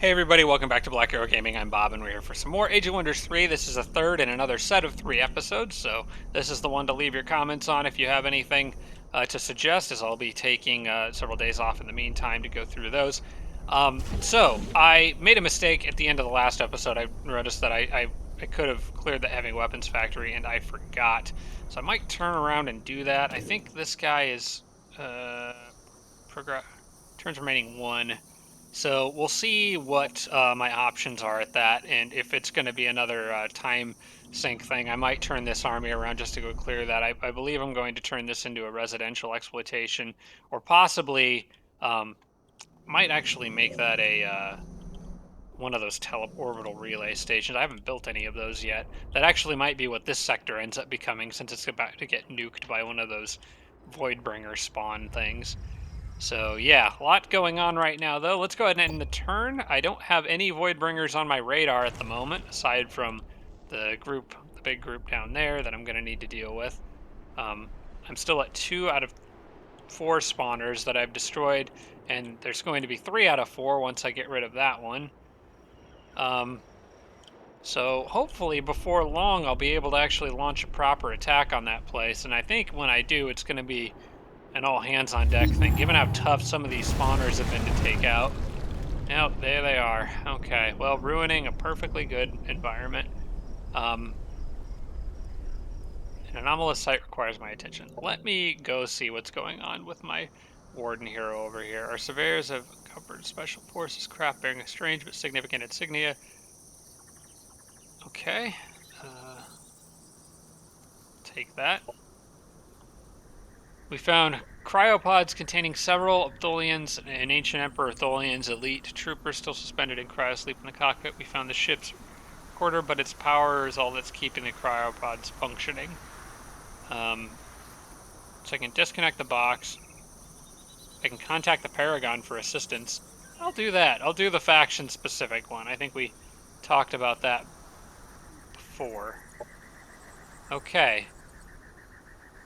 Hey everybody, welcome back to Black Arrow Gaming. I'm Bob and we're here for some more Age of Wonders 3. This is a third in another set of 3 episodes, so this is the one to leave your comments on if you have anything to suggest, as I'll be taking several days off in the meantime to go through those. So, I made a mistake at the end of the last episode. I noticed that I could have cleared the heavy weapons factory and I forgot. So I might turn around and do that. I think this guy is turns remaining 1. So we'll see what my options are at that, and if it's going to be another time sink thing, I might turn this army around just to go clear that. I believe I'm going to turn this into a residential exploitation, or possibly might actually make that a one of those teleorbital relay stations. I haven't built any of those yet. That actually might be what this sector ends up becoming, since it's about to get nuked by one of those Voidbringer spawn things. So yeah, a lot going on right now though. Let's go ahead and end the turn. I don't have any Voidbringers on my radar at the moment, aside from the big group down there that I'm going to need to deal with. I'm still at 2 out of 4 spawners that I've destroyed, and there's going to be 3 out of 4 once I get rid of that one. So hopefully before long I'll be able to actually launch a proper attack on that place, and I think when I do, it's going to be an all hands on deck thing, given how tough some of these spawners have been to take out. Yep, there they are. Okay, well, ruining a perfectly good environment. An anomalous site requires my attention. Let me go see what's going on with my warden hero over here. Our surveyors have covered special forces craft bearing a strange but significant insignia. Okay. Take that. We found cryopods containing several of Tholian's and Ancient Emperor Tholian's elite troopers still suspended in cryosleep in the cockpit. We found the ship's recorder, but its power is all that's keeping the cryopods functioning. So I can disconnect the box. I can contact the Paragon for assistance. I'll do that. I'll do the faction-specific one. I think we talked about that before. Okay.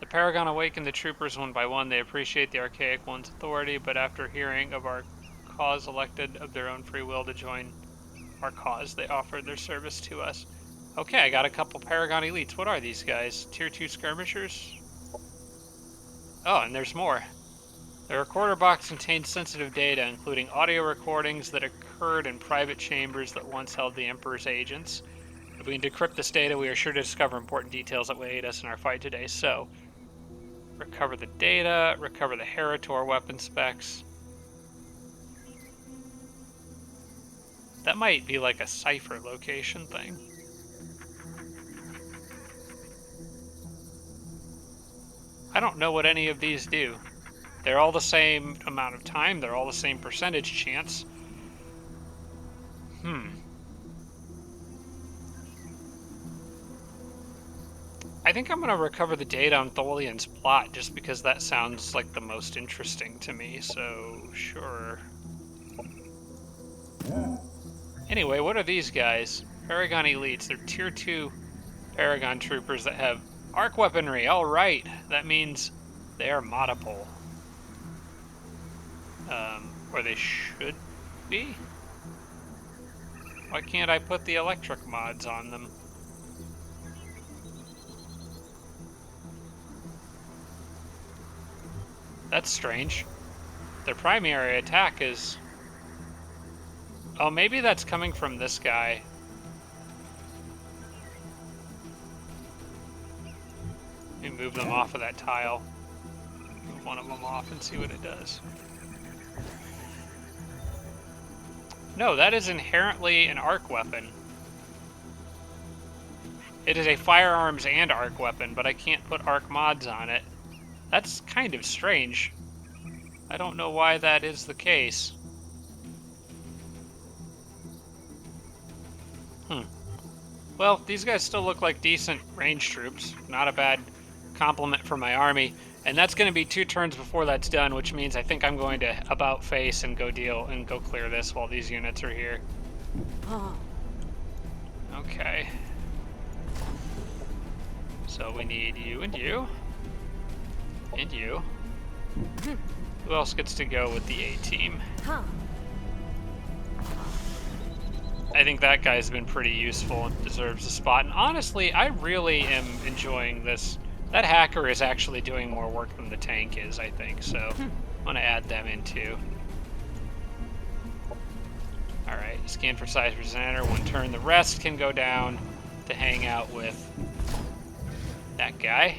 The Paragon awakened the troopers one by one. They appreciate the archaic one's authority, but after hearing of our cause, elected of their own free will to join our cause, they offered their service to us. Okay, I got a couple Paragon elites. What are these guys? Tier 2 skirmishers? Oh, and there's more. The recorder box contains sensitive data, including audio recordings that occurred in private chambers that once held the Emperor's agents. If we can decrypt this data, we are sure to discover important details that will aid us in our fight today. So, recover the data, recover the Heritor weapon specs. That might be like a cipher location thing. I don't know what any of these do. They're all the same amount of time, they're all the same percentage chance. I think I'm going to recover the data on Tholian's plot, just because that sounds like the most interesting to me, so sure. Anyway, what are these guys? Paragon elites. They're tier 2 Paragon troopers that have arc weaponry. Alright, that means they are modipole. Or they should be? Why can't I put the electric mods on them? That's strange. Their primary attack is... Oh, maybe that's coming from this guy. Let me move them off of that tile. Move one of them off and see what it does. No, that is inherently an arc weapon. It is a firearms and arc weapon, but I can't put arc mods on it. That's kind of strange. I don't know why that is the case. Well, these guys still look like decent range troops. Not a bad compliment for my army. And that's going to be 2 turns before that's done, which means I think I'm going to about face and go clear this while these units are here. Okay. So we need you and you. And you. Who else gets to go with the A-team? I think that guy's been pretty useful and deserves a spot. And honestly, I really am enjoying this. That hacker is actually doing more work than the tank is, I think. So I'm going to add them in too. All right, scan for size presenter. One turn. The rest can go down to hang out with that guy.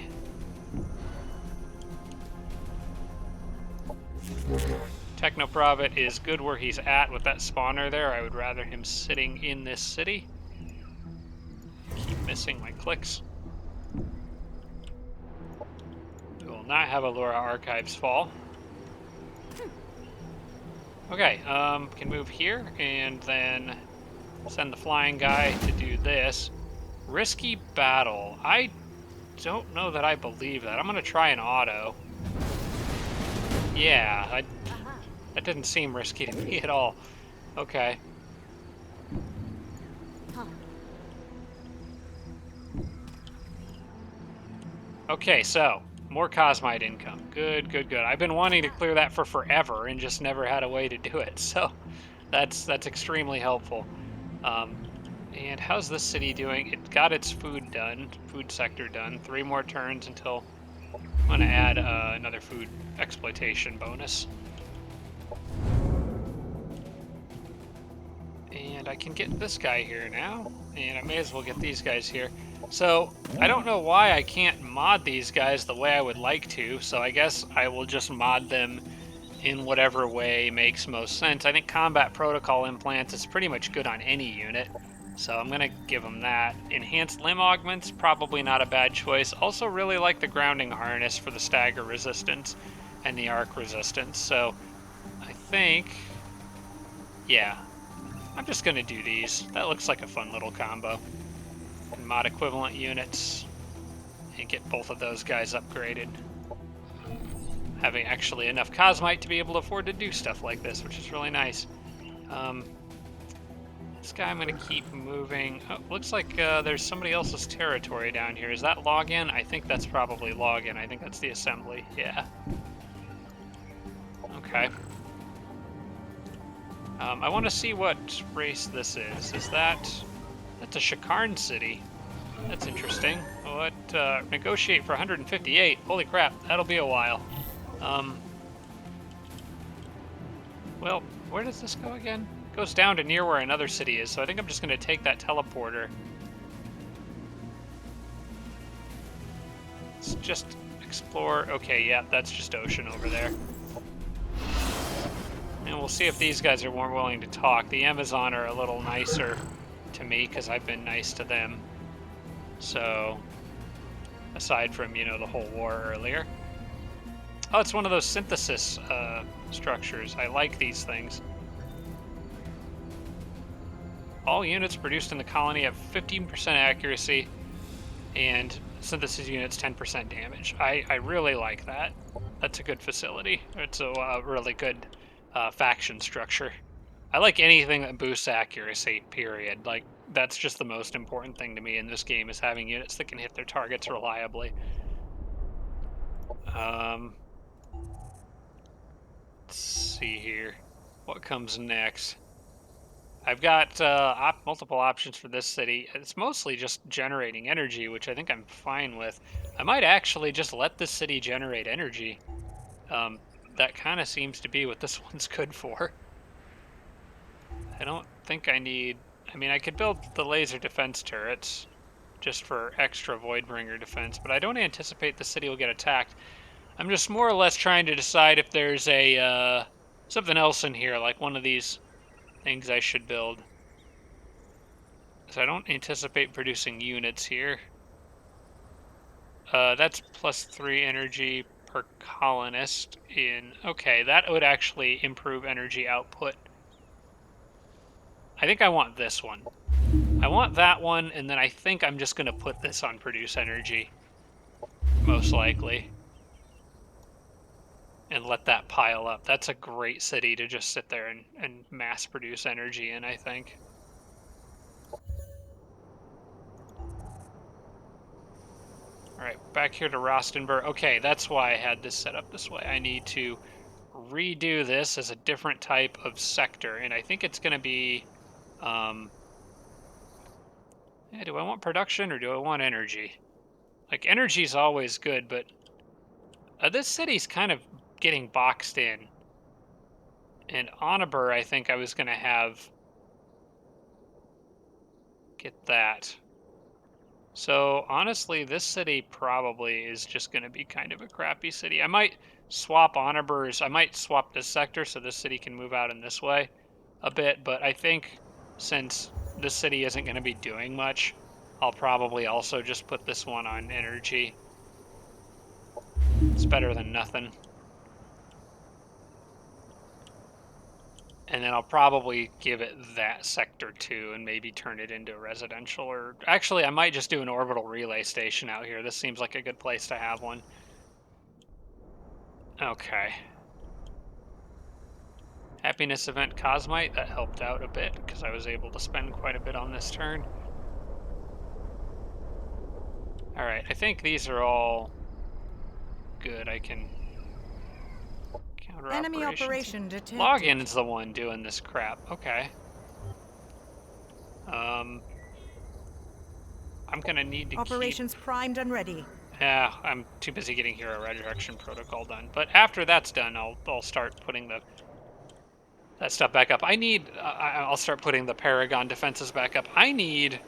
Technoprobit is good where he's at with that spawner there. I would rather him sitting in this city. Keep missing my clicks. We will not have Allura Archives fall. Okay, can move here and then send the flying guy to do this. Risky battle. I don't know that I believe that. I'm going to try an auto. Yeah, that didn't seem risky to me at all. Okay. Okay, so more Cosmite income. Good, good, good. I've been wanting to clear that for forever and just never had a way to do it. So that's extremely helpful. And how's this city doing? It got its food done, food sector done. 3 more turns until I'm going to add another food exploitation bonus. And I can get this guy here now, and I may as well get these guys here. So I don't know why I can't mod these guys the way I would like to, so I guess I will just mod them in whatever way makes most sense. I think combat protocol implants is pretty much good on any unit, so I'm going to give them that. Enhanced limb augments, probably not a bad choice. Also really like the grounding harness for the stagger resistance and the arc resistance, so I think, yeah, I'm just going to do these. That looks like a fun little combo. And mod equivalent units and get both of those guys upgraded. Having actually enough Cosmite to be able to afford to do stuff like this, which is really nice. This guy I'm going to keep moving. Oh, looks like there's somebody else's territory down here. Is that login? I think that's probably login. I think that's the assembly. Yeah. Okay. I want to see what race this is. Is that's a Shakarn city. That's interesting. What, negotiate for 158. Holy crap, that'll be a while. Well, where does this go again? It goes down to near where another city is, so I think I'm just going to take that teleporter. Let's just explore. Okay, yeah, that's just ocean over there. And we'll see if these guys are more willing to talk. The Amazon are a little nicer to me because I've been nice to them. So, aside from, you know, the whole war earlier. Oh, it's one of those synthesis structures. I like these things. All units produced in the colony have 15% accuracy, and synthesis units 10% damage. I really like that. That's a good facility. It's a really good faction structure. I like anything that boosts accuracy, period. Like, that's just the most important thing to me in this game, is having units that can hit their targets reliably. Let's see here. What comes next? I've got multiple options for this city. It's mostly just generating energy, which I think I'm fine with. I might actually just let this city generate energy. That kind of seems to be what this one's good for. I don't think I need... I mean, I could build the laser defense turrets just for extra Voidbringer defense, but I don't anticipate the city will get attacked. I'm just more or less trying to decide if there's a something else in here, like one of these things I should build. So I don't anticipate producing units here. That's +3 energy per colonist in... Okay, that would actually improve energy output. I think I want this one. I want that one, and then I think I'm just going to put this on produce energy. Most likely. And let that pile up. That's a great city to just sit there and mass produce energy in, I think. Alright, back here to Rostenburg. Okay, that's why I had this set up this way. I need to redo this as a different type of sector, and I think it's going to be Yeah, do I want production or do I want energy? Like, energy's always good, but this city's kind of getting boxed in. And Onabur, I think I was going to have... get that. So, honestly, this city probably is just going to be kind of a crappy city. I might swap Onaburs. I might swap this sector so this city can move out in this way a bit. But I think since this city isn't going to be doing much, I'll probably also just put this one on energy. It's better than nothing. And then I'll probably give it that sector too and maybe turn it into residential. Or actually, I might just do an orbital relay station out here. This seems like a good place to have one. Okay. Happiness event Cosmite, that helped out a bit because I was able to spend quite a bit on this turn. Alright, I think these are all good. I can counter Enemy operations. operation detected. Login's the one doing this crap. Okay. I'm gonna need to Operations primed and ready. Yeah, I'm too busy getting Hero Resurrection Protocol done. But after that's done, I'll start putting that stuff back up. I'll start putting the Paragon defenses back up. I need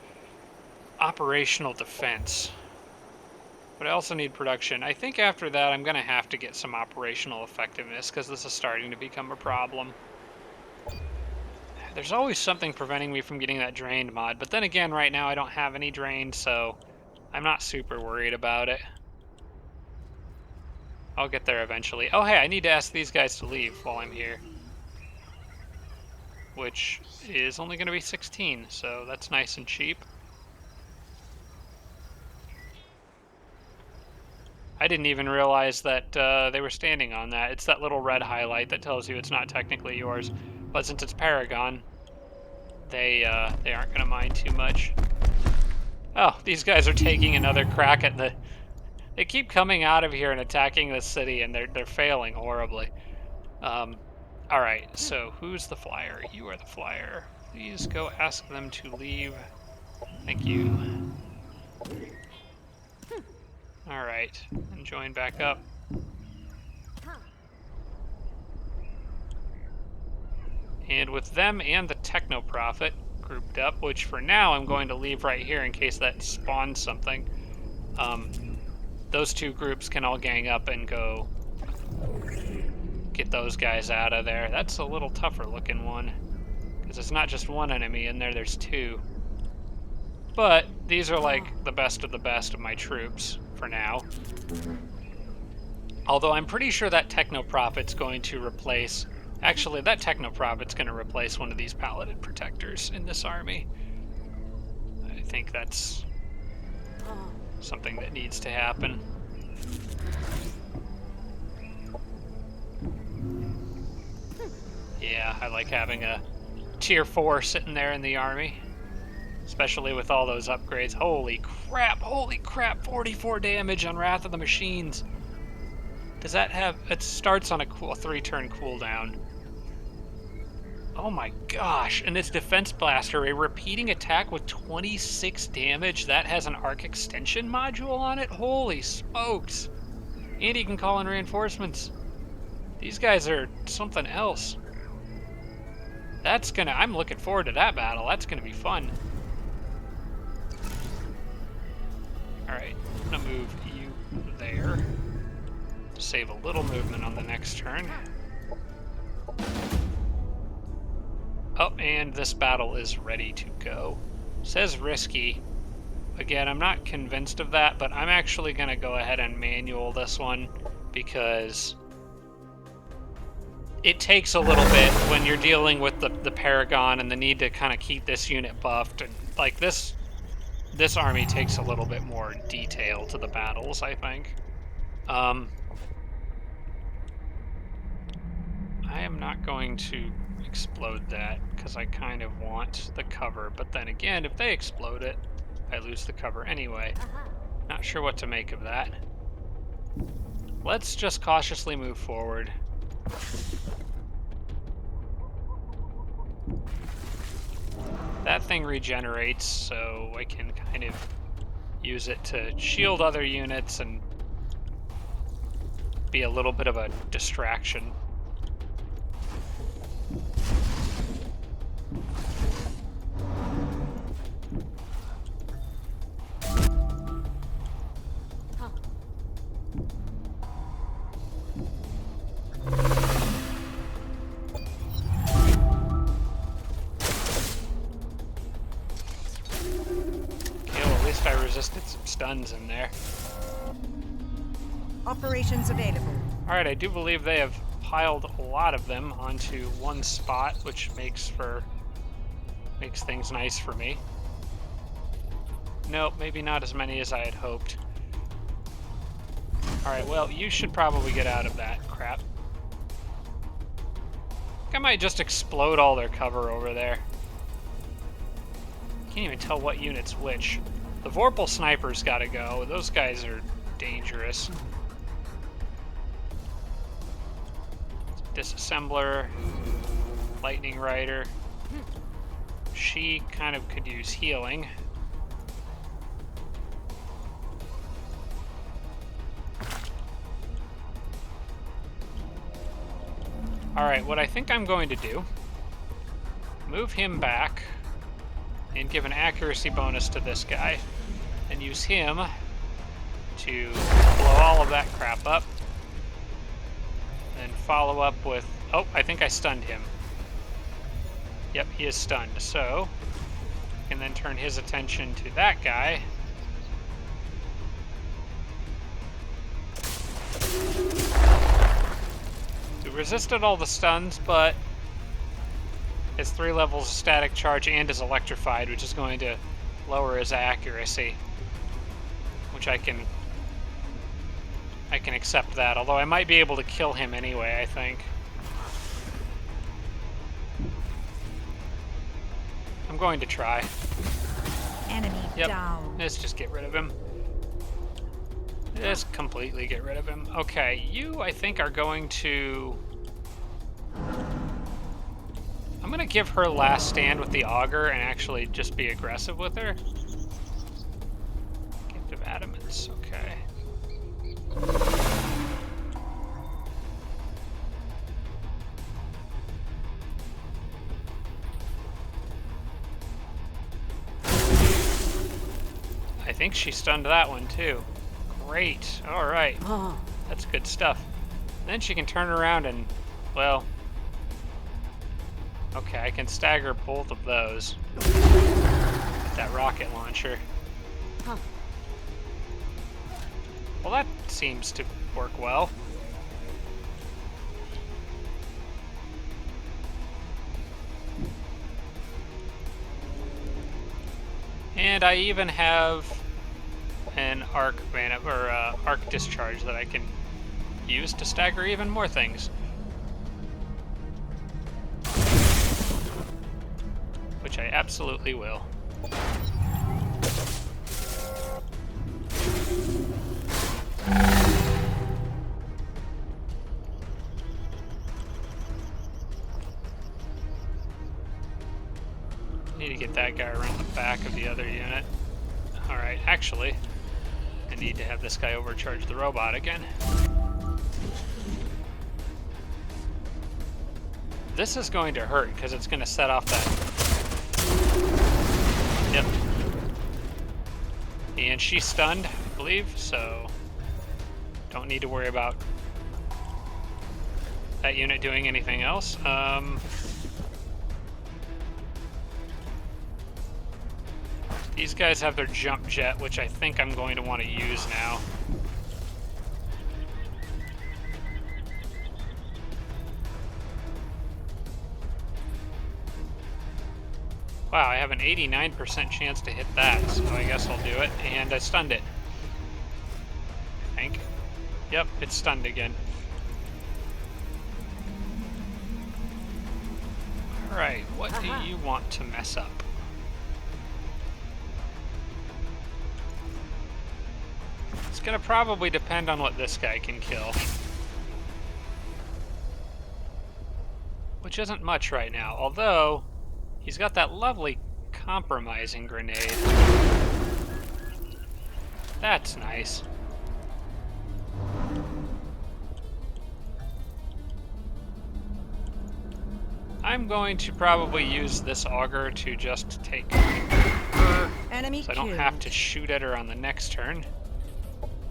operational defense. But I also need production. I think after that, I'm going to have to get some operational effectiveness because this is starting to become a problem. There's always something preventing me from getting that drained mod. But then again, right now I don't have any drained, so I'm not super worried about it. I'll get there eventually. Oh, hey, I need to ask these guys to leave while I'm here. Which is only going to be 16, so that's nice and cheap. I didn't even realize that they were standing on that. It's that little red highlight that tells you it's not technically yours. But since it's Paragon, they aren't going to mind too much. Oh, these guys are taking another crack at the... They keep coming out of here and attacking the city, and they're failing horribly. Alright, so who's the flyer? You are the flyer. Please go ask them to leave. Thank you. Alright, and join back up. And with them and the Techno Prophet grouped up, which for now I'm going to leave right here in case that spawns something, those two groups can all gang up and go get those guys out of there. That's a little tougher looking one, because it's not just one enemy in there, there's two. But these are like the best of my troops for now. Although I'm pretty sure that Techno Prophet's going to replace... Actually, that Techno Prophet's going to replace one of these Paladin Protectors in this army. I think that's something that needs to happen. Yeah, I like having a tier 4 sitting there in the army. Especially with all those upgrades. Holy crap, 44 damage on Wrath of the Machines. Does that have... It starts on a 3-turn cooldown. Oh my gosh, and this Defense Blaster, a repeating attack with 26 damage, that has an arc extension module on it? Holy smokes. And he can call in reinforcements. These guys are something else. I'm looking forward to that battle. That's gonna be fun. Alright, I'm gonna move you there to save a little movement on the next turn. Oh, and this battle is ready to go. Says risky. Again, I'm not convinced of that, but I'm actually gonna go ahead and manual this one because it takes a little bit when you're dealing with the Paragon and the need to kind of keep this unit buffed. And like this army takes a little bit more detail to the battles, I think. I am not going to explode that because I kind of want the cover, but then again, if they explode it, I lose the cover anyway. Not sure what to make of that. Let's just cautiously move forward. That thing regenerates, so I can kind of use it to shield other units and be a little bit of a distraction. I resisted some stuns in there. Operations available. Alright, I do believe they have piled a lot of them onto one spot, which makes things nice for me. Nope, maybe not as many as I had hoped. Alright, well, you should probably get out of that crap. I might just explode all their cover over there. Can't even tell what unit's which. The Vorpal Sniper's gotta go. Those guys are dangerous. Disassembler. Lightning Rider. She kind of could use healing. Alright, what I think I'm going to do, move him back and give an accuracy bonus to this guy, and use him to blow all of that crap up, and follow up with... Oh, I think I stunned him. Yep, he is stunned, so I can then turn his attention to that guy. He resisted all the stuns, but has 3 levels of static charge and is electrified, which is going to lower his accuracy, which I can accept that, although I might be able to kill him anyway, I think. I'm going to try. Enemy down. Let's just get rid of him. Just completely get rid of him. Okay, you, I think, are going to... I'm going to give her last stand with the Augur and actually just be aggressive with her. Gift of Adamants, okay. I think she stunned that one too. Great, alright. That's good stuff. Then she can turn around and, well... Okay, I can stagger both of those. With that rocket launcher. Well, that seems to work well. And I even have an arc discharge that I can use to stagger even more things. Which I absolutely will. Need to get that guy around the back of the other unit. Alright, actually, I need to have this guy overcharge the robot again. This is going to hurt, because it's going to set off that... Yep. And she's stunned, I believe, so... Don't need to worry about that unit doing anything else. These guys have their jump jet, which I think I'm going to want to use now. Wow, I have an 89% chance to hit that, so I guess I'll do it. And I stunned it. I think. Yep, it's stunned again. Alright, what do you want to mess up? It's gonna probably depend on what this guy can kill. Which isn't much right now, although he's got that lovely compromising grenade. That's nice. I'm going to probably use this auger to just take her, Enemy so I don't have to shoot at her on the next turn.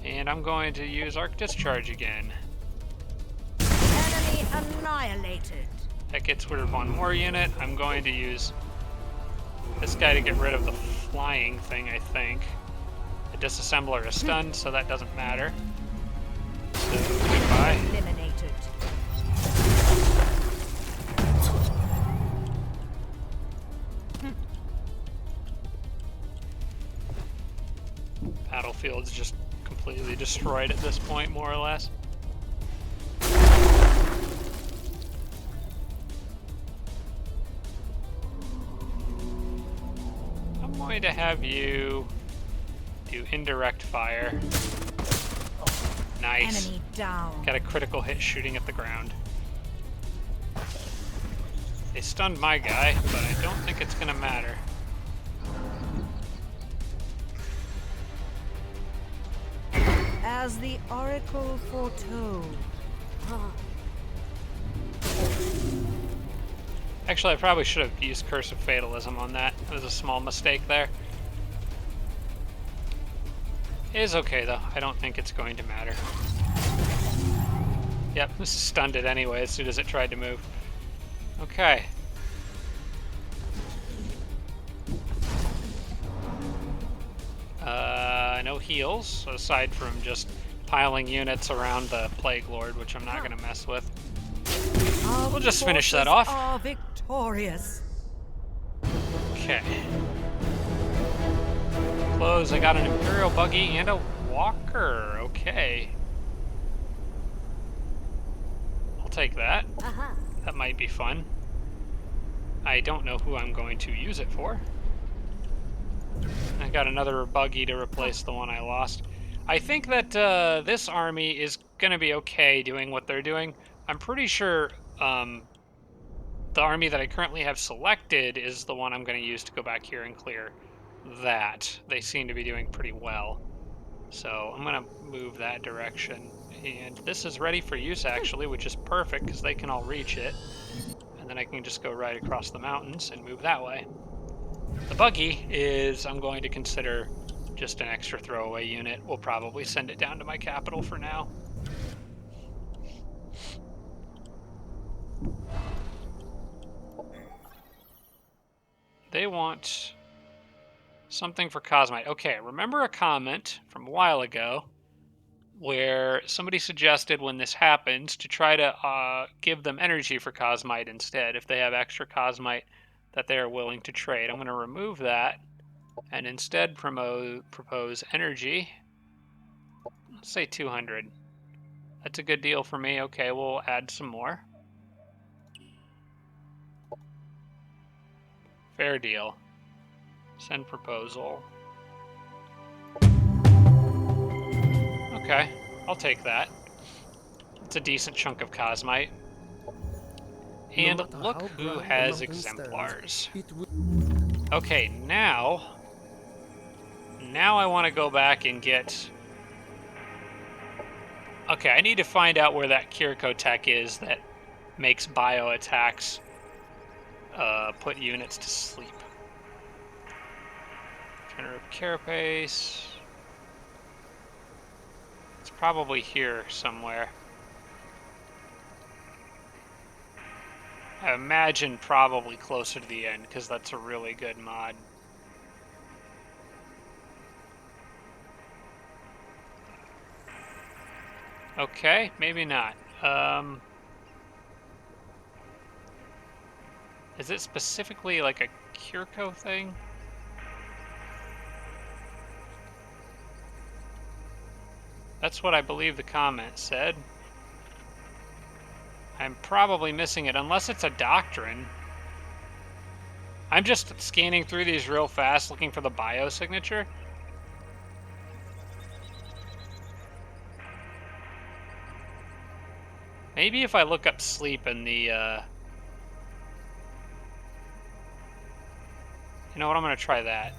And I'm going to use Arc Discharge again. Enemy annihilated. That gets rid of one more unit. I'm going to use this guy to get rid of the flying thing, I think. The disassembler is stunned, so that doesn't matter. So, goodbye. Eliminated. Battlefield's just completely destroyed at this point, more or less. I'm going to have you do indirect fire. Nice. Enemy down. Got a critical hit shooting at the ground. They stunned my guy, but I don't think it's gonna matter. As the Oracle foretold. Actually, I probably should have used Curse of Fatalism on that. It was a small mistake there. It is okay, though. I don't think it's going to matter. Yep, this stunned it anyway as soon as it tried to move. Okay. No heals, aside from just piling units around the Plague Lord, which I'm not going to mess with. We'll just finish that off. Are victorious. Okay. Close. I got an Imperial buggy and a walker. Okay. I'll take that. That might be fun. I don't know who I'm going to use it for. I got another buggy to replace the one I lost. I think that this army is going to be okay doing what they're doing. I'm pretty sure the army that I currently have selected is the one I'm going to use to go back here and clear that. They seem to be doing pretty well. So I'm going to move that direction. And this is ready for use, actually, which is perfect because they can all reach it. And then I can just go right across the mountains and move that way. The buggy is, I'm going to consider just an extra throwaway unit. We'll probably send it down to my capital for now. They want something for Cosmite. Okay, remember a comment from a while ago where somebody suggested when this happens to try to give them energy for Cosmite instead, if they have extra Cosmite that they are willing to trade. I'm going to remove that and instead propose energy. Let's say 200. That's a good deal for me. Okay, we'll add some more. Fair deal. Send proposal. Okay, I'll take that. It's a decent chunk of Cosmite. And look who has exemplars. Okay, now I want to go back and get... Okay, I need to find out where that Kiriko tech is that makes bio attacks put units to sleep. Generate carapace. It's probably here somewhere. I imagine probably closer to the end, because that's a really good mod. Okay, maybe not. Is it specifically like a Kiriko thing? That's what I believe the comment said. I'm probably missing it, unless it's a doctrine. I'm just scanning through these real fast, looking for the biosignature. Maybe if I look up sleep in the... You know what? I'm going to try that.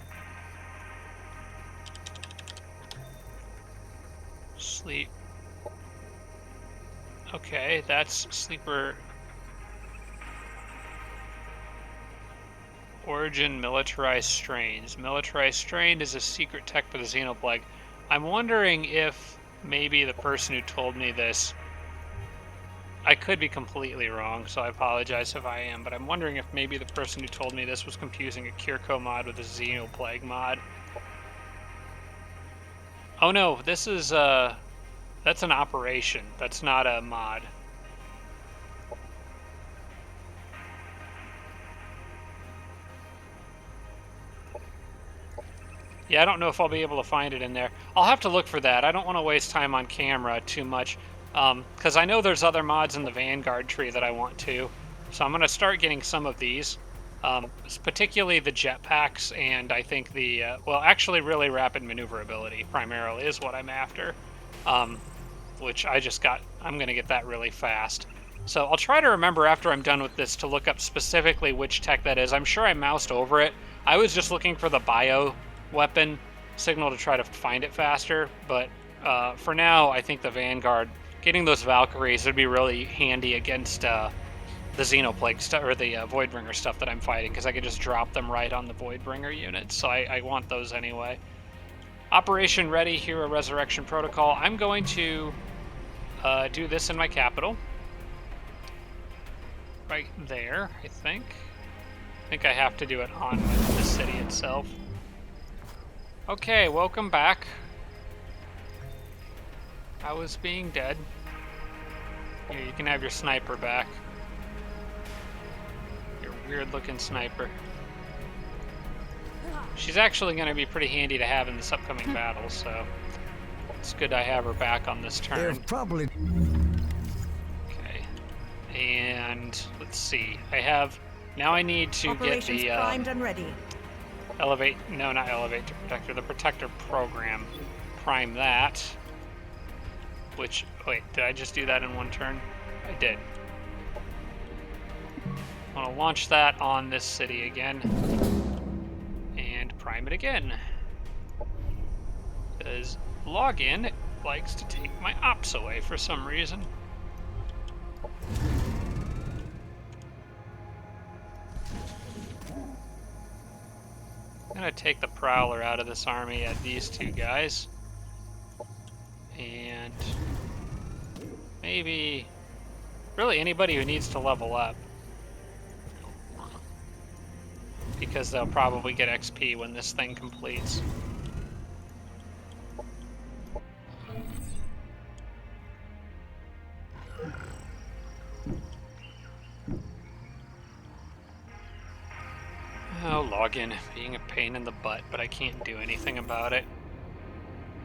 Sleep. Okay, that's sleeper. Origin militarized strains. Militarized strain is a secret tech for the Xenoplague. I'm wondering if maybe the person who told me this, I could be completely wrong, so I apologize if I am, but I'm wondering if maybe the person who told me this was confusing a Kirko mod with a Xenoplague mod. Oh no, this is that's an operation. That's not a mod. Yeah, I don't know if I'll be able to find it in there. I'll have to look for that. I don't want to waste time on camera too much, because I know there's other mods in the Vanguard tree that I want to. So I'm going to start getting some of these, particularly the jetpacks, and I think the, well, actually really rapid maneuverability primarily is what I'm after, which I just got. I'm going to get that really fast. So I'll try to remember after I'm done with this to look up specifically which tech that is. I'm sure I moused over it. I was just looking for the bio weapon signal to try to find it faster, but for now, I think the Vanguard, getting those Valkyries would be really handy against the Xenoplague stuff, or the Voidbringer stuff that I'm fighting, because I could just drop them right on the Voidbringer units, so I want those anyway. Operation Ready, Hero Resurrection Protocol. I'm going to do this in my capital. Right there, I think. I think I have to do it on the city itself. Okay, welcome back. I was being dead. Here, you can have your sniper back. Your weird-looking sniper. She's actually going to be pretty handy to have in this upcoming battle, so it's good I have her back on this turn. They're probably... Okay. And let's see. I have... Now I need to Operations get the... primed and ready. Elevate... No, not Elevate to Protector. The Protector program. Prime that. Which... Wait, did I just do that in one turn? I did. I'm going to launch that on this city again. And prime it again. Because login likes to take my ops away for some reason. I'm going to take the Prowler out of this army at these two guys. And maybe really anybody who needs to level up, because they'll probably get XP when this thing completes. Oh, login being a pain in the butt, but I can't do anything about it.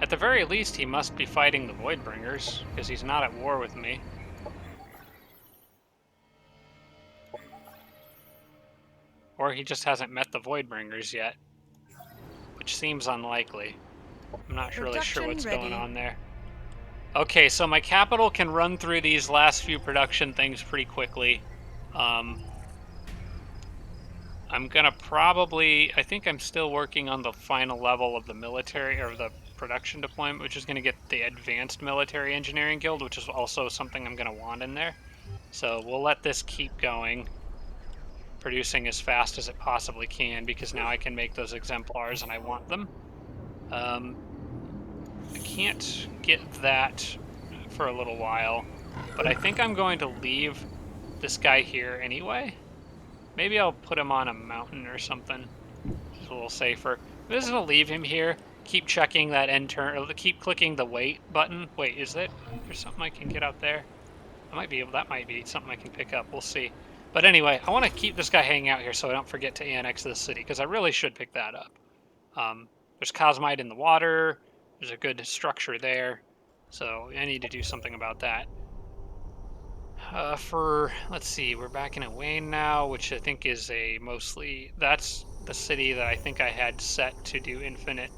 At the very least, he must be fighting the Voidbringers, because he's not at war with me. Or he just hasn't met the Voidbringers yet, which seems unlikely. I'm not really sure what's going on there. Okay, so my capital can run through these last few production things pretty quickly. I'm gonna probably... I think I'm still working on the final level of the military, or the production deployment, which is gonna get the Advanced Military Engineering Guild, which is also something I'm gonna want in there. So we'll let this keep going, producing as fast as it possibly can, because now I can make those exemplars and I want them. I can't get that for a little while, but I think I'm going to leave this guy here anyway. Maybe I'll put him on a mountain or something. It's a little safer. I'm just gonna leave him here. Keep checking that end turn, or keep clicking the wait button. Wait, is there something I can get out there? I might be able, that might be something I can pick up. We'll see. But anyway, I want to keep this guy hanging out here so I don't forget to annex this city, because I really should pick that up. There's Cosmite in the water. There's a good structure there. So I need to do something about that. Let's see, we're back in Wayne now, which I think is a mostly... That's the city that I think I had set to do infinite.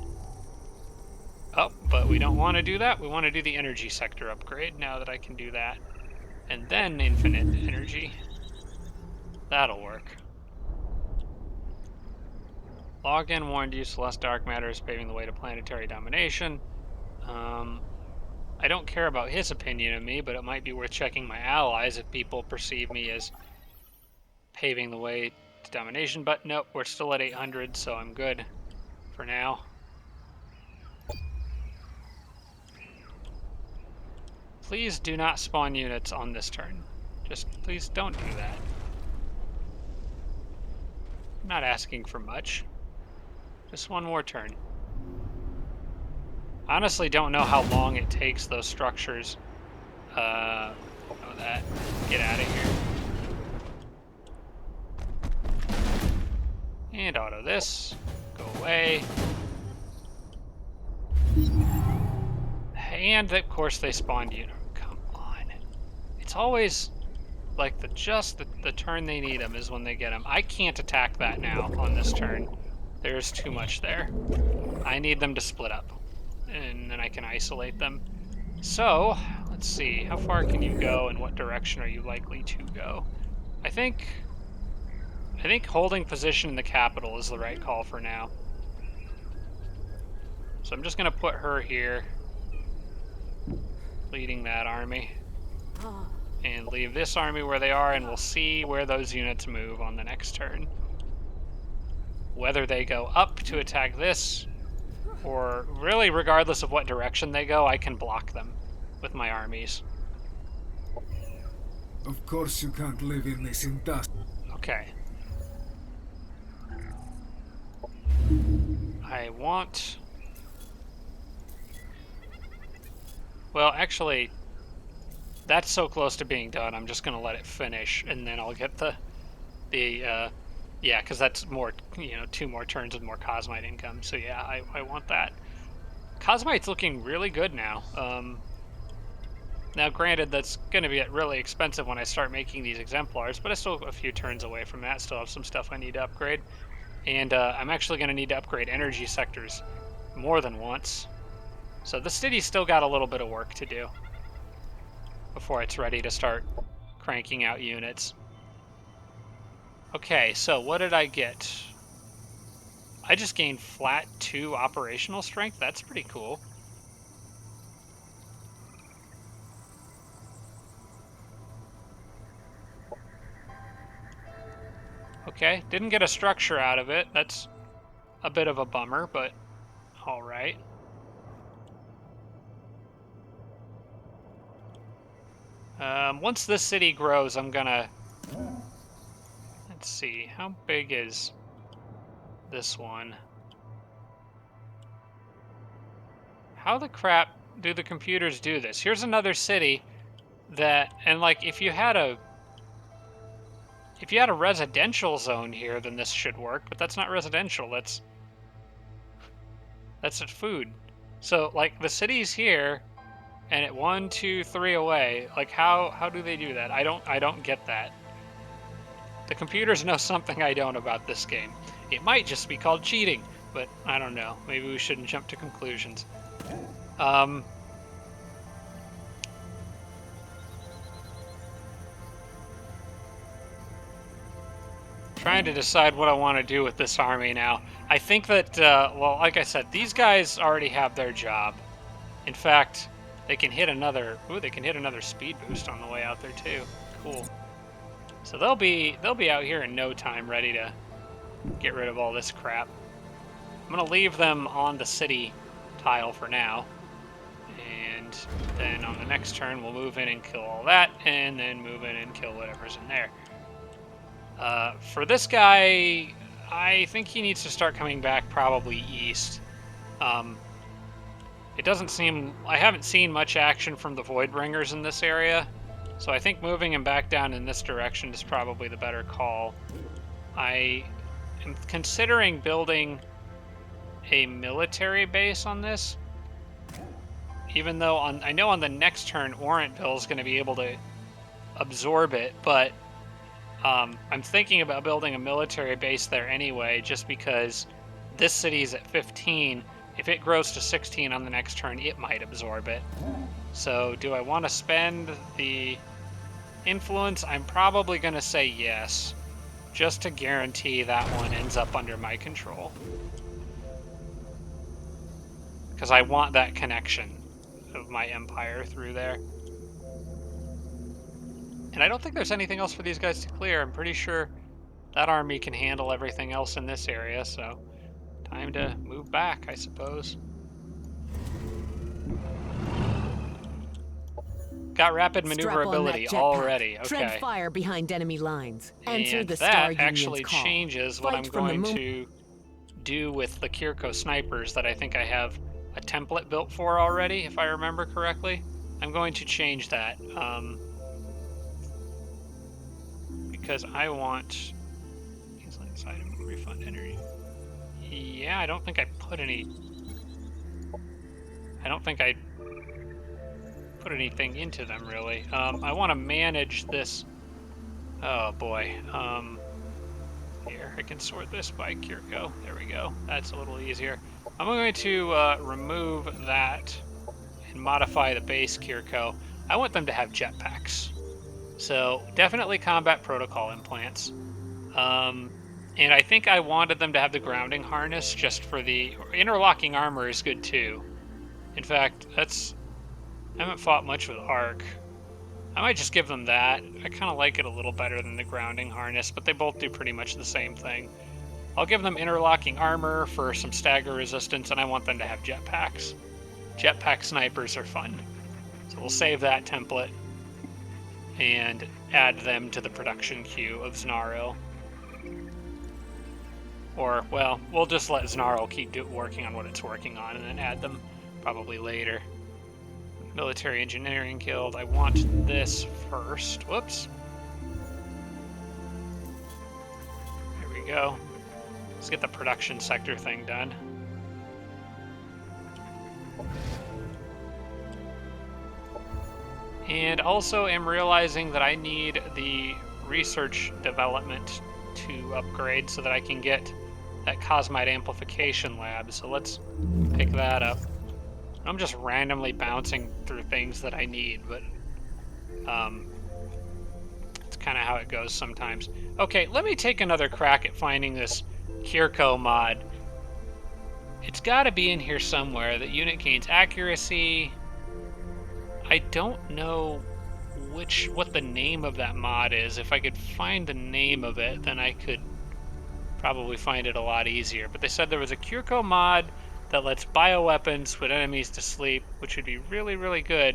Oh, but we don't want to do that. We want to do the energy sector upgrade now that I can do that. And then infinite energy. That'll work. Login warned you Celeste dark matter is paving the way to planetary domination. I don't care about his opinion of me, but it might be worth checking my allies if people perceive me as paving the way to domination. But nope, we're still at 800, so I'm good for now. Please do not spawn units on this turn. Just please don't do that. I'm not asking for much. Just one more turn. Honestly, don't know how long it takes those structures. Know that. Get out of here. And auto this. Go away. And of course they spawned unit. Come on. It's always like the turn they need them is when they get them. I can't attack that now on this turn. There's too much there. I need them to split up. And then I can isolate them. So, let's see. How far can you go and what direction are you likely to go? I think holding position in the capital is the right call for now. So I'm just going to put her here, leading that army. And leave this army where they are, and we'll see where those units move on the next turn. Whether they go up to attack this, or really regardless of what direction they go, I can block them with my armies. Of course you can't live in this in dust. Okay. I want... Well, actually, that's so close to being done, I'm just going to let it finish, and then I'll get yeah, because that's more, 2 more turns with more Cosmite income. So yeah, I want that. Cosmite's looking really good now. Now, granted, that's going to be really expensive when I start making these exemplars, but I still have a few turns away from that. Still have some stuff I need to upgrade. And I'm actually going to need to upgrade energy sectors more than once. So the city's still got a little bit of work to do before it's ready to start cranking out units. Okay, so what did I get? I just gained flat 2 operational strength. That's pretty cool. Okay, didn't get a structure out of it. That's a bit of a bummer, but all right. Once this city grows, I'm gonna... Let's see, how big is this one? How the crap do the computers do this? Here's another city that, and like if you had a residential zone here, then this should work, but that's not residential. That's a food. So like the city's here, and at 1, 2, 3 away. Like how do they do that? I don't get that. The computers know something I don't about this game. It might just be called cheating, but I don't know. Maybe we shouldn't jump to conclusions. Trying to decide what I want to do with this army now. I think that, well, like I said, these guys already have their job. In fact, they can hit another. Ooh, they can hit another speed boost on the way out there too. Cool. So they'll be out here in no time, ready to get rid of all this crap. I'm gonna leave them on the city tile for now, and then on the next turn we'll move in and kill all that, and then move in and kill whatever's in there. For this guy, I think he needs to start coming back probably east. It doesn't seem... I haven't seen much action from the Voidbringers in this area, so I think moving him back down in this direction is probably the better call. I am considering building a military base on this, even though I know on the next turn Orentville is going to be able to absorb it, but I'm thinking about building a military base there anyway, just because this city's at 15. If it grows to 16 on the next turn, it might absorb it. So do I want to spend the influence? I'm probably going to say yes. just to guarantee that one ends up under my control. Because I want that connection of my empire through there. And I don't think there's anything else for these guys to clear. I'm pretty sure that army can handle everything else in this area, so time to move back, I suppose. Got rapid maneuverability already. Okay. Tread fire behind enemy lines. Enter And the Star that actually Union's call. changes what Fight I'm from the going to do with the Kirko snipers that I think I have a template built for already, if I remember correctly. I'm going to change that. Because I want... item refund energy. Yeah, I don't think I put any... I don't think I put anything into them, really. I want to manage this... Oh, boy. Here, I can sort this by Kirko. There we go. That's a little easier. I'm going to remove that and modify the base Kirko. I want them to have jetpacks. So, definitely combat protocol implants. And I think I wanted them to have the grounding harness just for the... Interlocking armor is good, too. In fact, that's... I haven't fought much with Arc. I might just give them that. I kind of like it a little better than the grounding harness, but they both do pretty much the same thing. I'll give them interlocking armor for some stagger resistance, and I want them to have jetpacks. Jetpack snipers are fun. So we'll save that template and add them to the production queue of Znaril. Or, well, we'll just let Znaril keep working on what it's working on and then add them probably later. Military Engineering Guild. I want this first. Whoops. There we go. Let's get the production sector thing done. And also am realizing that I need the research development to upgrade so that I can get that Cosmite Amplification Lab. So let's pick that up. I'm just randomly bouncing through things that I need, but it's kind of how it goes sometimes. Okay, let me take another crack at finding this Kirko mod. It's got to be in here somewhere. The unit gains accuracy. I don't know what the name of that mod is. If I could find the name of it, then I could probably find it a lot easier. But they said there was a Kirko mod that lets bioweapons put enemies to sleep, which would be really, really good.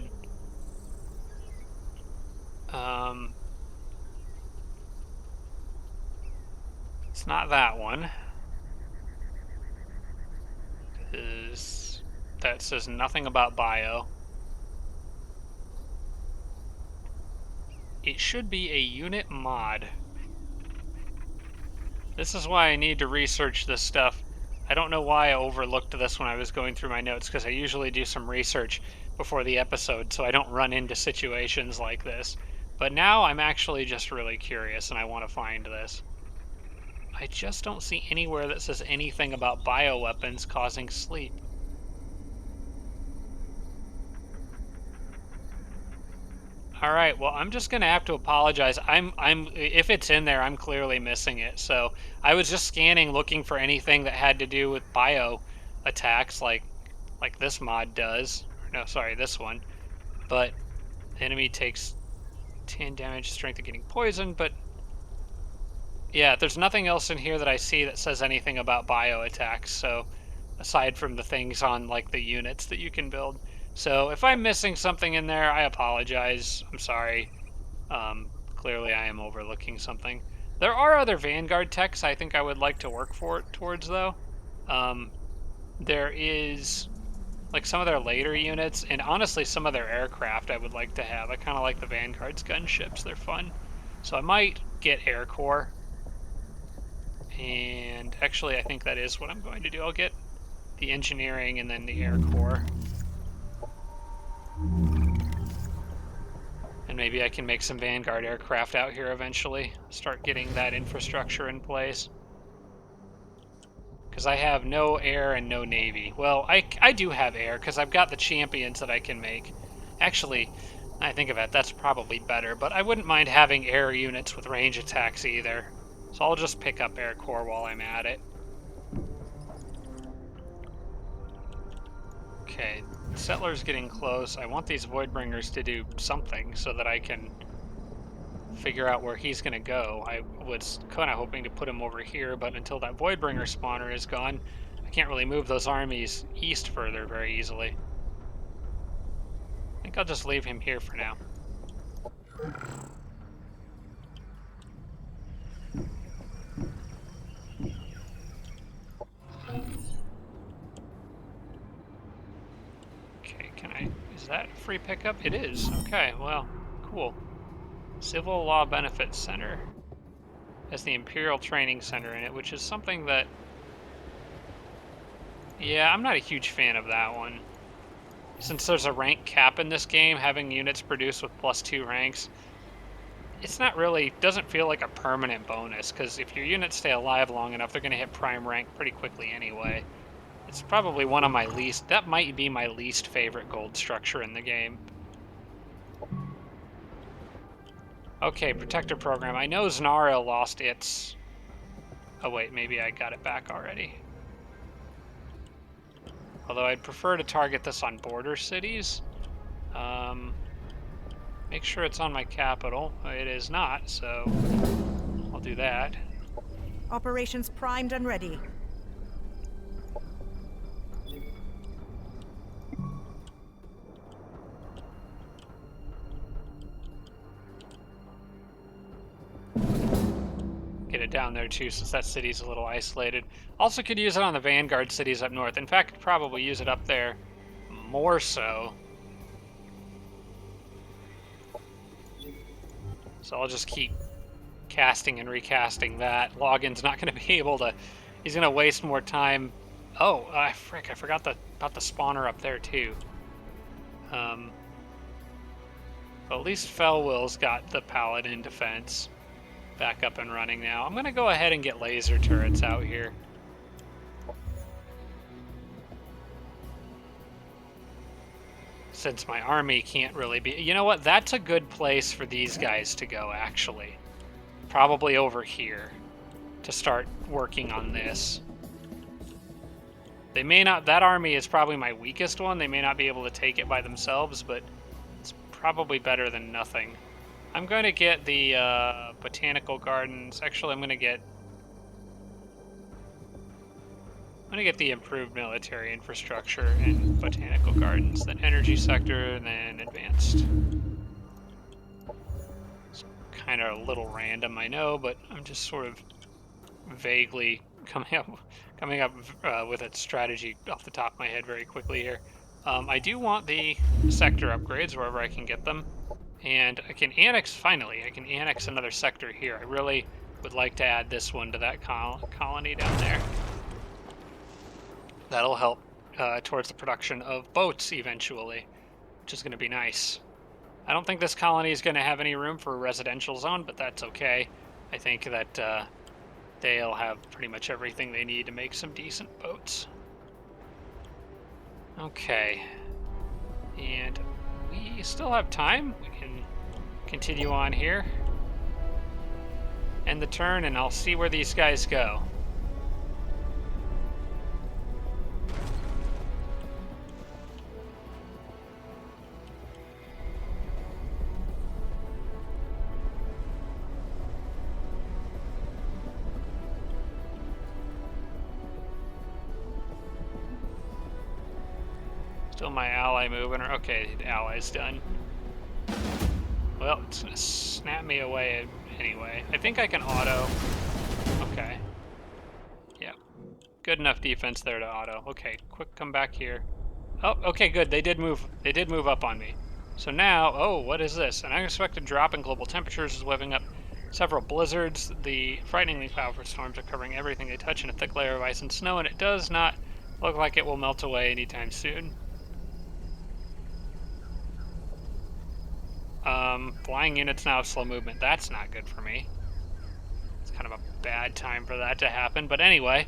It's not that one, because that says nothing about bio. It should be a unit mod. This is why I need to research this stuff. I don't know why I overlooked this when I was going through my notes, because I usually do some research before the episode so I don't run into situations like this. But now I'm actually just really curious and I want to find this. I just don't see anywhere that says anything about bioweapons causing sleep. Alright, well, I'm just gonna have to apologize. If it's in there, I'm clearly missing it. So I was just scanning, looking for anything that had to do with bio attacks, like this mod does. No, sorry, this one. But the enemy takes 10 damage, strength of getting poisoned. But yeah, there's nothing else in here that I see that says anything about bio attacks. So aside from the things on like the units that you can build. So if I'm missing something in there, I apologize. I'm sorry. Clearly I am overlooking something. There are other Vanguard techs I think I would like to work towards, though. There is like some of their later units, and honestly some of their aircraft I would like to have. I kind of like the Vanguard's gunships. They're fun. So I might get Air Corps. And actually I think that is what I'm going to do. I'll get the engineering and then the Air Corps. And maybe I can make some Vanguard aircraft out here eventually. Start getting that infrastructure in place. Because I have no air and no navy. Well, I do have air, because I've got the champions that I can make. Actually, I think of it, that's probably better. But I wouldn't mind having air units with range attacks either. So I'll just pick up Air Core while I'm at it. Okay, Settler's getting close. I want these Voidbringers to do something so that I can figure out where he's going to go. I was kind of hoping to put him over here, but until that Voidbringer spawner is gone, I can't really move those armies east further very easily. I think I'll just leave him here for now. Okay, is that a free pickup? It is. Okay, well, cool. Civil Law Benefits Center has the Imperial Training Center in it, which is something that, yeah, I'm not a huge fan of that one. Since there's a rank cap in this game, having units produced with +2 ranks, it's not really, doesn't feel like a permanent bonus, because if your units stay alive long enough, they're going to hit prime rank pretty quickly anyway. It's probably one of my least, that might be my least favorite gold structure in the game. Okay, Protector Program. I know Znara lost its... Oh wait, maybe I got it back already. Although I'd prefer to target this on border cities. Make sure it's on my capital. It is not, so I'll do that. Operations primed and ready. Get it down there too, since that city's a little isolated. Also could use it on the Vanguard cities up north. In fact, could probably use it up there more so. So I'll just keep casting and recasting that. Login's not going to be able to... He's going to waste more time. Oh, frick, I forgot about the spawner up there too. But at least Felwill's got the Paladin defense back up and running now. I'm going to go ahead and get laser turrets out here. Since my army can't really be... You know what? That's a good place for these guys to go, actually. Probably over here to start working on this. They may not... That army is probably my weakest one. They may not be able to take it by themselves, but it's probably better than nothing. I'm going to get the botanical gardens. Actually, I'm going to get the improved military infrastructure and botanical gardens, then energy sector, and then advanced. It's kind of a little random, I know, but I'm just sort of vaguely coming up with a strategy off the top of my head very quickly here. I do want the sector upgrades wherever I can get them. And I can annex, finally, I can annex another sector here. I really would like to add this one to that colony down there. That'll help towards the production of boats eventually, which is going to be nice. I don't think this colony is going to have any room for a residential zone, but that's okay. I think that they'll have pretty much everything they need to make some decent boats. Okay. And we still have time. We can continue on here. End the turn, and I'll see where these guys go. Still my ally moving. Okay, the ally's done. Well, it's gonna snap me away anyway. I think I can auto. Okay. Yeah. Good enough defense there to auto. Okay, quick come back here. Oh, okay, good. They did move up on me. So now, oh, what is this? An unexpected drop in global temperatures is whipping up several blizzards. The frighteningly powerful storms are covering everything they touch in a thick layer of ice and snow, and it does not look like it will melt away anytime soon. Flying units now have slow movement. That's not good for me. It's kind of a bad time for that to happen. But anyway,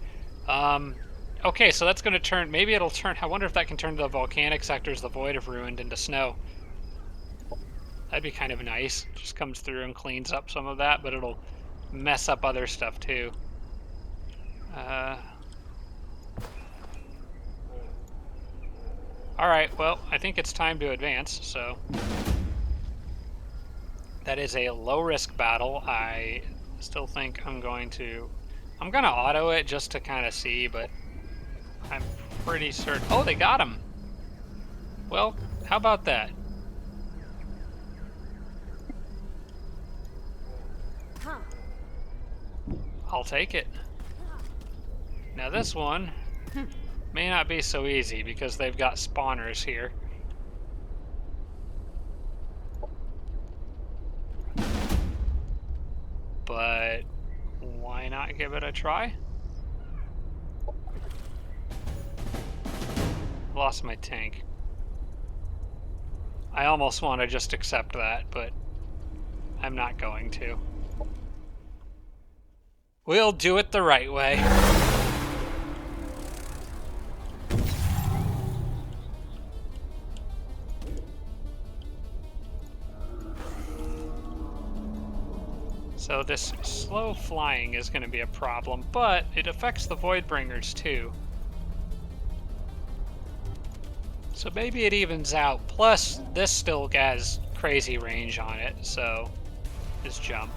okay, so that's going to turn, maybe it'll turn, I wonder if that can turn the volcanic sectors, the Void have ruined, into snow. That'd be kind of nice. Just comes through and cleans up some of that, but it'll mess up other stuff too. Alright, well, I think it's time to advance, so... That is a low-risk battle. I still think I'm going to auto it just to kind of see, but I'm pretty certain... Oh, they got him! Well, how about that? I'll take it. Now this one may not be so easy because they've got spawners here. But why not give it a try? Lost my tank. I almost want to just accept that, but I'm not going to. We'll do it the right way. So this slow flying is going to be a problem, but it affects the Voidbringers too. So maybe it evens out. Plus, this still has crazy range on it, so this jump.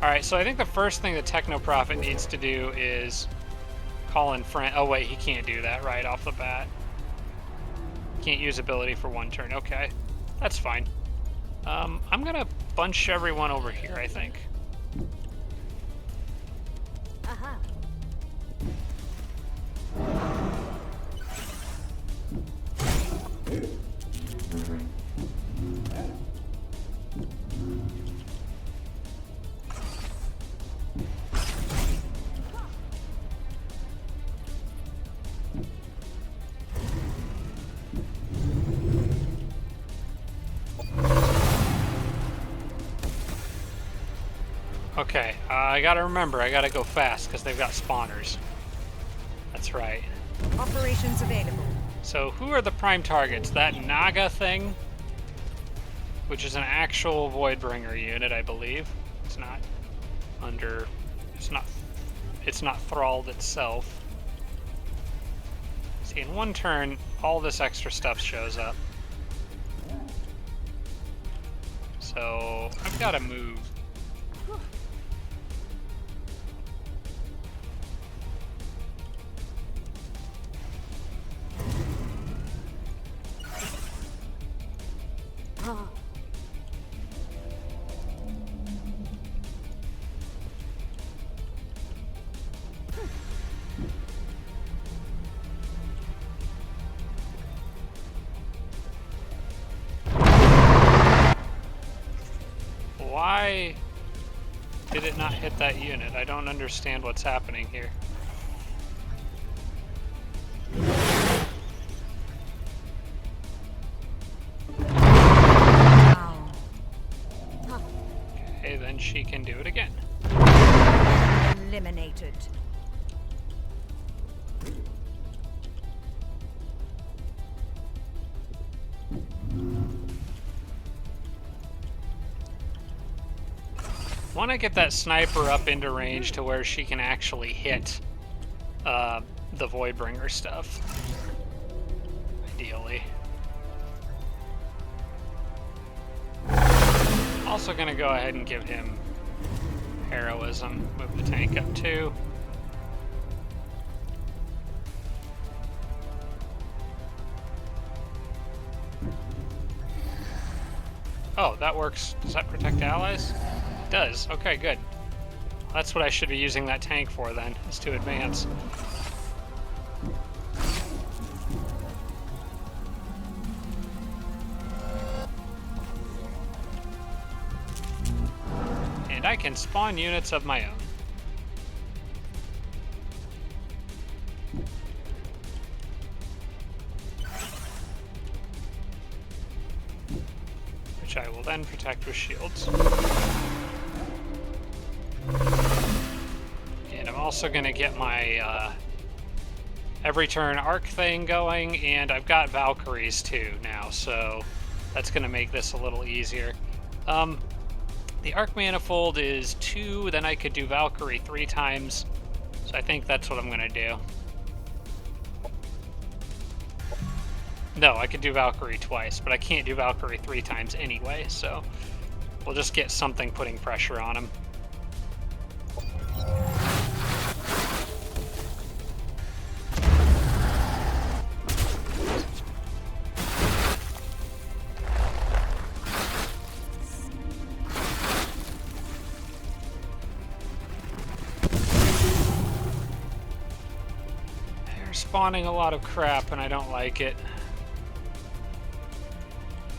Alright, so I think the first thing the Technoprophet needs to do is call in friend. Oh wait, he can't do that right off the bat. Can't use ability for one turn. Okay, that's fine. I'm gonna bunch everyone over here, I think. Aha. Okay, I gotta remember, I gotta go fast because they've got spawners. That's right. Operations available. So who are the prime targets? That Naga thing, which is an actual Voidbringer unit, I believe. It's not under, it's not thralled itself. See, in one turn, all this extra stuff shows up. So I've got to move. Why did it not hit that unit? I don't understand what's happening here. Wow. Okay, then she can do it again. Eliminated. Want to get that sniper up into range to where she can actually hit the Voidbringer stuff. Ideally. Also going to go ahead and give him heroism. Move the tank up too. Oh, that works. Does that protect allies? It does. Okay, good. That's what I should be using that tank for then, is to advance. And I can spawn units of my own. Which I will then protect with shields. And I'm also going to get my every turn arc thing going, and I've got Valkyries too now, so That's going to make this a little easier. The Arc Manifold is 2, then I could do Valkyrie 3 times. So I think that's what I'm going to do. No, I could do Valkyrie twice, but I can't do Valkyrie 3 times anyway, so we'll just get something putting pressure on him. They're spawning a lot of crap, and I don't like it.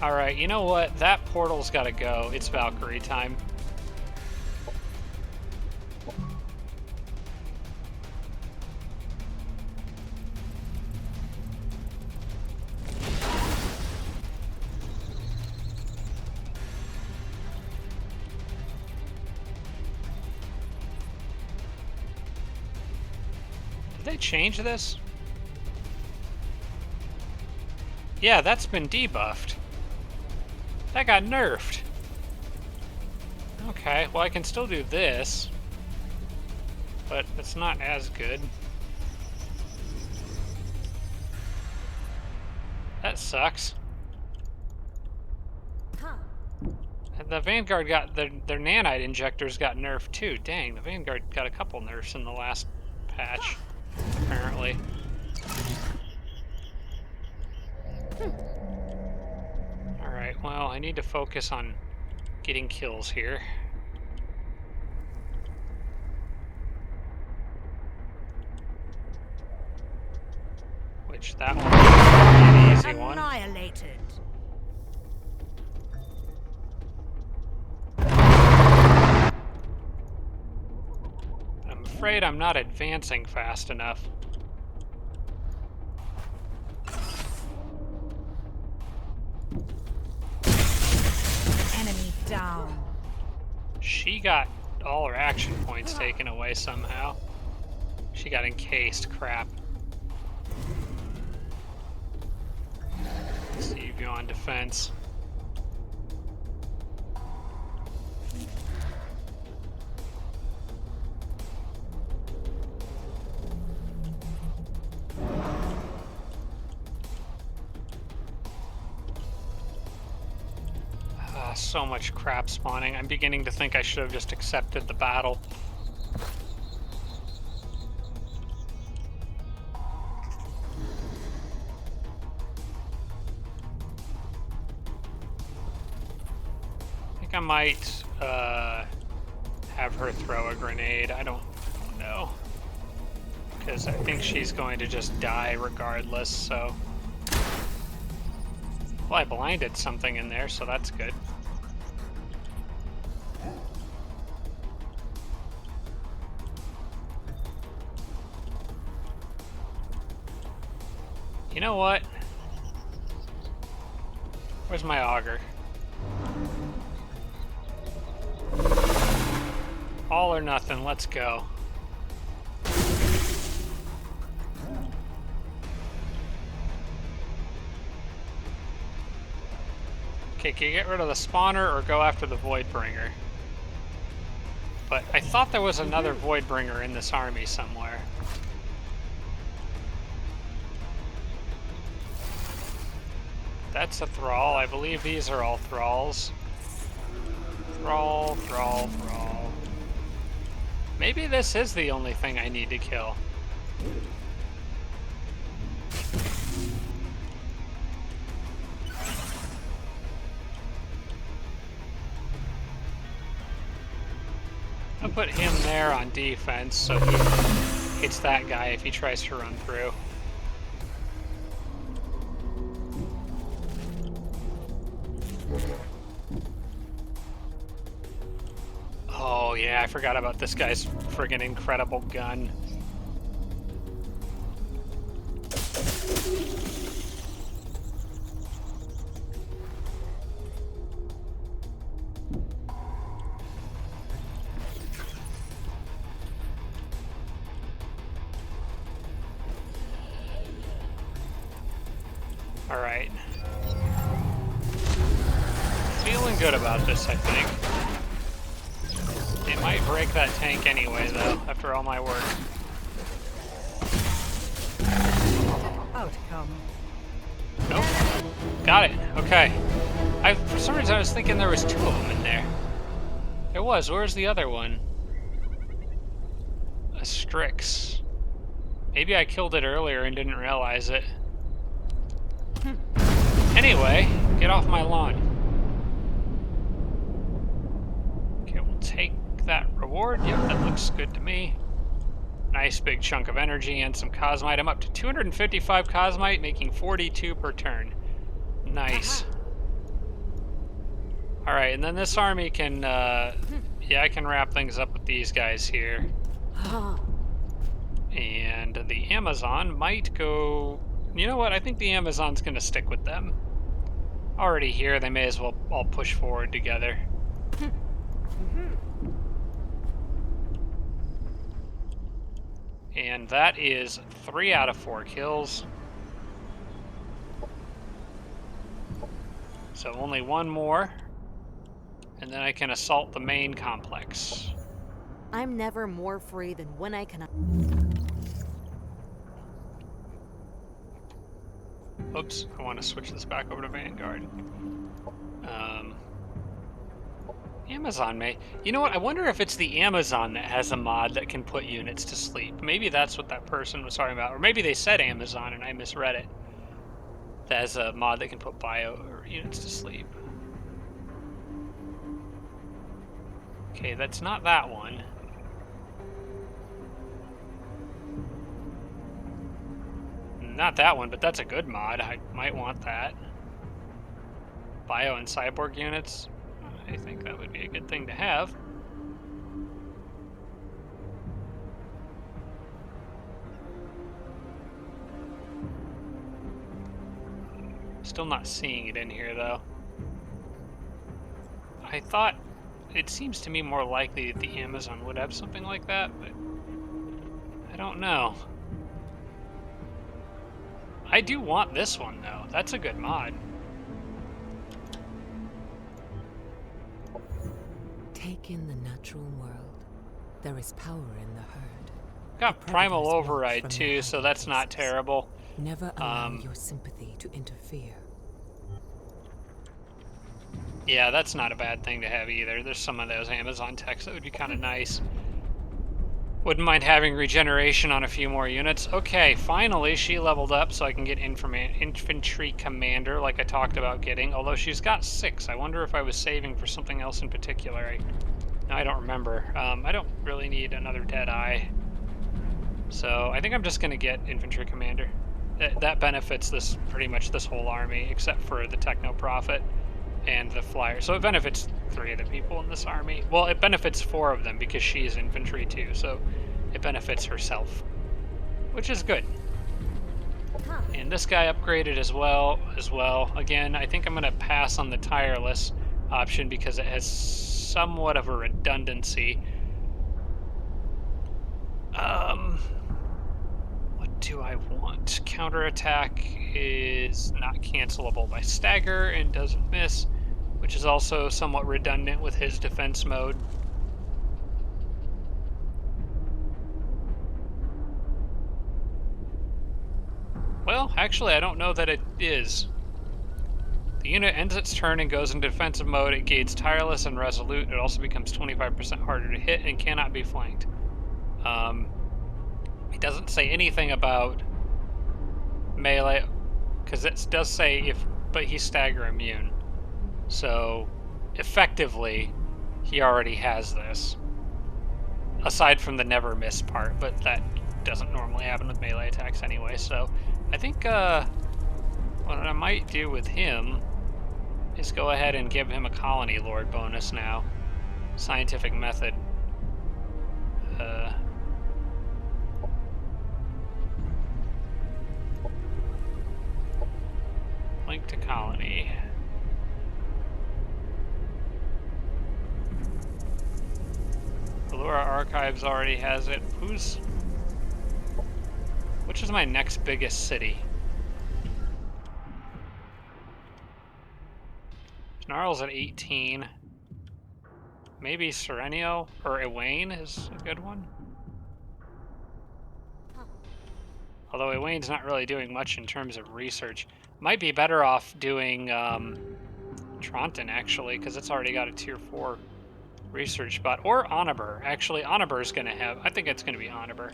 Alright, you know what? That portal's gotta go. It's Valkyrie time. Did they change this? Yeah, that's been debuffed. That got nerfed. Okay, well I can still do this, but it's not as good. That sucks. Huh. And the Vanguard got their nanite injectors got nerfed too. Dang, the Vanguard got a couple nerfs in the last patch, apparently. Alright, well, I need to focus on getting kills here. Which, that one was an easy one. Annihilated. I'm afraid I'm not advancing fast enough. Enemy down. She got all her action points taken away somehow. She got encased, crap. See you on defense. So much crap spawning. I'm beginning to think I should have just accepted the battle. I think I might have her throw a grenade. I don't know. Because I think she's going to just die regardless, so... Well, I blinded something in there, so that's good. You know what? Where's my auger? All or nothing, let's go. Okay, can you get rid of the spawner or go after the Voidbringer? But I thought there was another Voidbringer in this army somewhere. That's a thrall. I believe these are all thralls. Thrall, thrall, thrall. Maybe this is the only thing I need to kill. I'll put him there on defense so he hits that guy if he tries to run through. Oh yeah, I forgot about this guy's friggin' incredible gun. All right. good about this, I think. It might break that tank anyway, though, after all my work. Outcome. Nope. Got it. Okay. For some reason I was thinking there was 2 of them in there. There was. Where's the other one? A Strix. Maybe I killed it earlier and didn't realize it. Anyway, get off my lawn. Okay, we'll take that reward. Yep, that looks good to me. Nice big chunk of energy and some cosmite. I'm up to 255 cosmite, making 42 per turn. Nice. Alright, and then this army can, yeah, I can wrap things up with these guys here. And the Amazon might go... You know what? I think the Amazon's going to stick with them. Already here, they may as well all push forward together. And that is 3 out of 4 kills. So only 1 more. And then I can assault the main complex. I'm never more free than when I can. Oops, I want to switch this back over to Vanguard. Amazon may... You know what? I wonder if it's the Amazon that has a mod that can put units to sleep. Maybe that's what that person was talking about. Or maybe they said Amazon and I misread it. That has a mod that can put bio or units to sleep. Okay, that's not that one. Not that one, but that's a good mod. I might want that. Bio and cyborg units. I think that would be a good thing to have. Still not seeing it in here, though. I thought... It seems to me more likely that the Amazon would have something like that, but... I don't know. I do want this one, though. That's a good mod. Take in the natural world. There is power in the herd. Got The Primal predators watch Override, from too, their so hiding that's not places. terrible. Never allow your sympathy to interfere. Yeah, that's not a bad thing to have either. There's some of those Amazon techs that would be kind of nice. Wouldn't mind having regeneration on a few more units. Okay, finally she leveled up so I can get infantry commander like I talked about getting. Although she's got 6. I wonder if I was saving for something else in particular. I don't remember. I don't really need another Deadeye. So I think I'm just going to get infantry commander. That benefits this pretty much this whole army except for the Techno Prophet and the flyer. So it benefits 3 of the people in this army. Well, it benefits 4 of them because she's infantry too, so it benefits herself, which is good. And this guy upgraded as well. Again, I think I'm going to pass on the tireless option because it has somewhat of a redundancy. What do I want? Counterattack is not cancelable by stagger and doesn't miss, which is also somewhat redundant with his defense mode. Well, actually, I don't know that it is. The unit ends its turn and goes into defensive mode. It gains tireless and resolute. It also becomes 25% harder to hit and cannot be flanked. It doesn't say anything about melee, because it does say but he's stagger immune. So, effectively, he already has this. Aside from the never miss part, but that doesn't normally happen with melee attacks anyway, so I think what I might do with him is go ahead and give him a Colony Lord bonus now. Scientific method. Link to colony. Allura Archives already has it. Which is my next biggest city? There's Gnarl's at 18. Maybe Serenio or Ewain is a good one. Although Ewain's not really doing much in terms of research. Might be better off doing Tronton, actually, because it's already got a tier 4 research spot. Or Onibur. Actually, Onibur's going to have... I think it's going to be Onibur.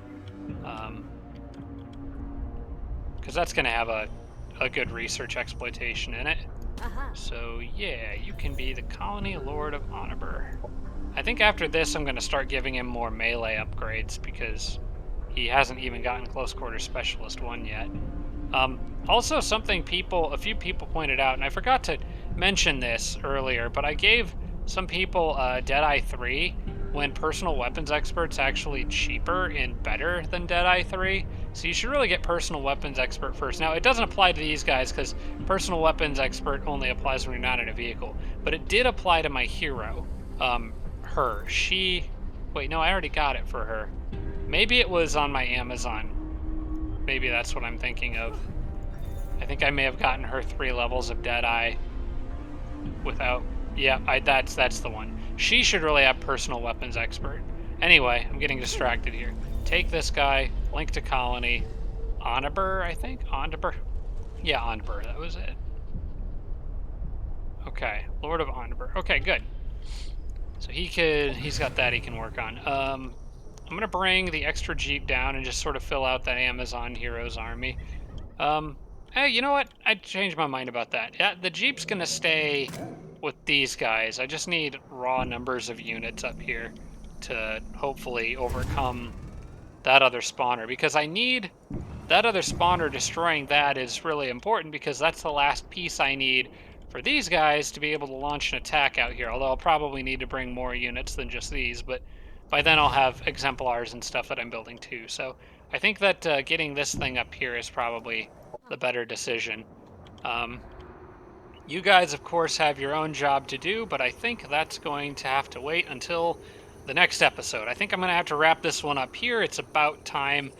Because that's going to have a good research exploitation in it. So, yeah, you can be the Colony Lord of Onibur. I think after this, I'm going to start giving him more melee upgrades, because he hasn't even gotten Close Quarter Specialist 1 yet. Also, something a few people pointed out, and I forgot to mention this earlier, but I gave some people Deadeye 3 when Personal Weapons Expert's actually cheaper and better than Deadeye 3. So you should really get Personal Weapons Expert first. Now, it doesn't apply to these guys because Personal Weapons Expert only applies when you're not in a vehicle. But it did apply to my hero, her. Wait, no, I already got it for her. Maybe it was on my Amazon. Maybe that's what I'm thinking of. I think I may have gotten her 3 levels of Deadeye without... Yeah, that's the one. She should really have Personal Weapons Expert. Anyway, I'm getting distracted here. Take this guy, link to Colony. Onibur, I think? Onibur? Yeah, Onibur, that was it. Okay, Lord of Onibur. Okay, good. So he's got that he can work on. I'm gonna bring the extra Jeep down and just sort of fill out that Amazon Heroes army. Hey, you know what? I changed my mind about that. Yeah, the Jeep's gonna stay with these guys. I just need raw numbers of units up here to hopefully overcome that other spawner, because I need that other spawner. Destroying that is really important, because that's the last piece I need for these guys to be able to launch an attack out here, although I'll probably need to bring more units than just these, but by then I'll have exemplars and stuff that I'm building too. So I think that getting this thing up here is probably the better decision. You guys, of course, have your own job to do, but I think that's going to have to wait until the next episode. I think I'm going to have to wrap this one up here. It's about time.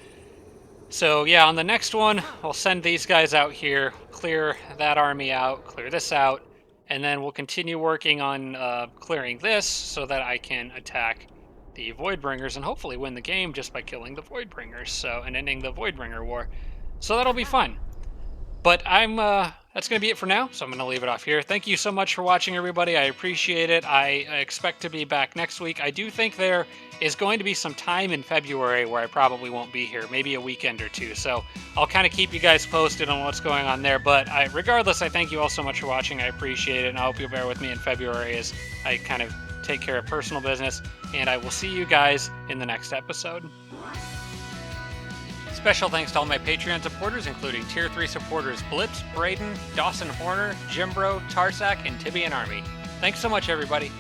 So, yeah, on the next one, I'll send these guys out here, clear that army out, clear this out, and then we'll continue working on clearing this so that I can attack the Voidbringers and hopefully win the game just by killing the Voidbringers, and ending the Voidbringer War. So that'll be fun. But that's going to be it for now, so I'm going to leave it off here. Thank you so much for watching, everybody. I appreciate it. I expect to be back next week. I do think there is going to be some time in February where I probably won't be here, maybe a weekend or two. So I'll kind of keep you guys posted on what's going on there. But regardless, I thank you all so much for watching. I appreciate it, and I hope you'll bear with me in February as I kind of take care of personal business. And I will see you guys in the next episode. Special thanks to all my Patreon supporters, including Tier 3 supporters Blitz, Braden, Dawson Horner, Jimbro, Tarsak, and Tibian Army. Thanks so much, everybody.